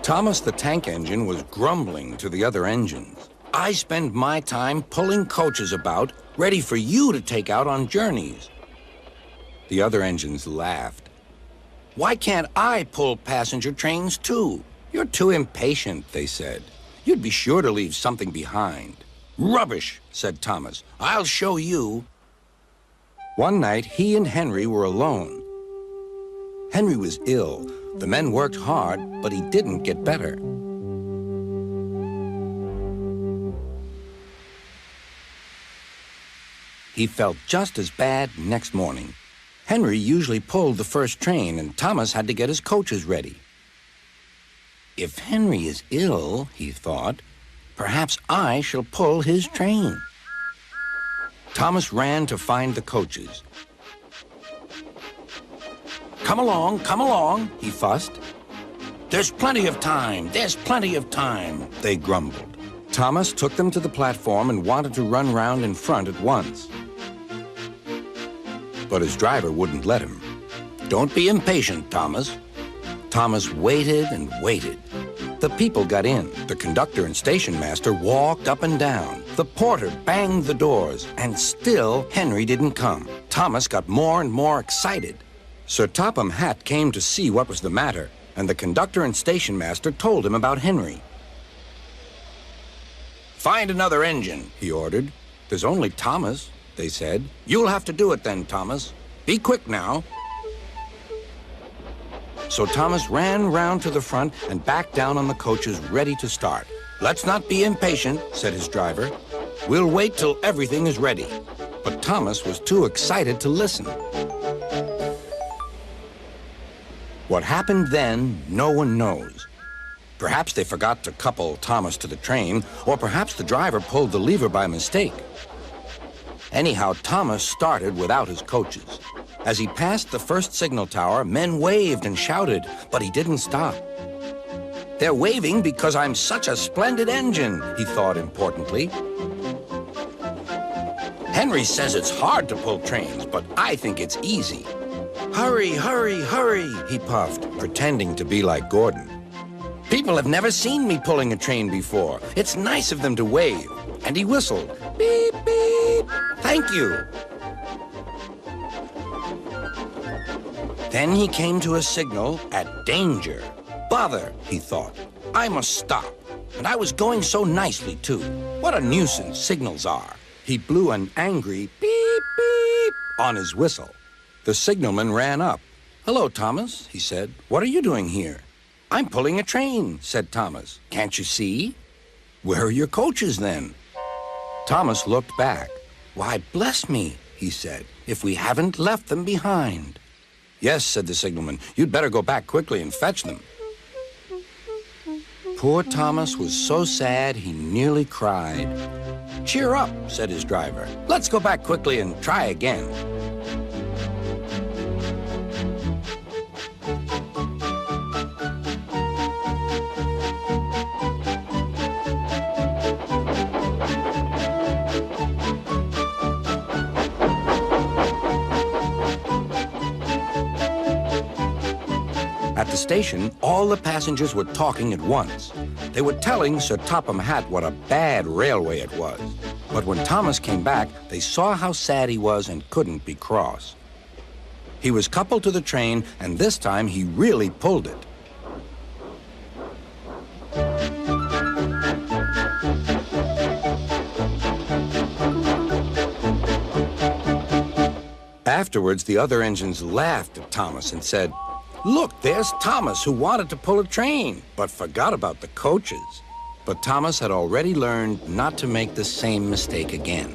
Thomas the tank engine was grumbling to the other engines. I spend my time pulling coaches about, ready for you to take out on journeys. The other engines laughed. Why can't I pull passenger trains too? You're too impatient, they said. You'd be sure to leave something behind. Rubbish, said Thomas. I'll show you. One night, he and Henry were alone. Henry was ill. The men worked hard, but he didn't get better. He felt just as bad next morning. Henry usually pulled the first train, and Thomas had to get his coaches ready. If Henry is ill, he thought, perhaps I shall pull his train. Thomas ran to find the coaches. Come along, he fussed. There's plenty of time, they grumbled. Thomas took them to the platform and wanted to run round in front at once. But his driver wouldn't let him. Don't be impatient, Thomas. Thomas waited and waited. The people got in. The conductor and station master walked up and down. The porter banged the doors, and still Henry didn't come. Thomas got more and more excited. Sir Topham Hatt came to see what was the matter, and the conductor and station master told him about Henry. Find another engine, he ordered. There's only Thomas, they said. You'll have to do it then, Thomas. Be quick now. So Thomas ran round to the front and back down on the coaches, ready to start. Let's not be impatient, said his driver. We'll wait till everything is ready. But Thomas was too excited to listen. What happened then, no one knows. Perhaps they forgot to couple Thomas to the train, or perhaps the driver pulled the lever by mistake. Anyhow, Thomas started without his coaches. As he passed the first signal tower, men waved and shouted, but he didn't stop. They're waving because I'm such a splendid engine, he thought importantly. Henry says it's hard to pull trains, but I think it's easy. Hurry, hurry, hurry, he puffed, pretending to be like Gordon. People have never seen me pulling a train before. It's nice of them to wave. And he whistled, beep, beep, thank you. Then he came to a signal at danger. Bother, he thought. I must stop. And I was going so nicely, too. What a nuisance signals are. He blew an angry beep, beep on his whistle. The signalman ran up. Hello, Thomas, he said. What are you doing here? I'm pulling a train, said Thomas. Can't you see? Where are your coaches, then? Thomas looked back. Why, bless me, he said, if we haven't left them behind. Yes, said the signalman. You'd better go back quickly and fetch them. Poor Thomas was so sad he nearly cried. Cheer up, said his driver. Let's go back quickly and try again. At the station, all the passengers were talking at once. They were telling Sir Topham Hatt what a bad railway it was. But when Thomas came back, they saw how sad he was and couldn't be cross. He was coupled to the train, and this time he really pulled it. Afterwards, the other engines laughed at Thomas and said, Look, there's Thomas, who wanted to pull a train, but forgot about the coaches. But Thomas had already learned not to make the same mistake again.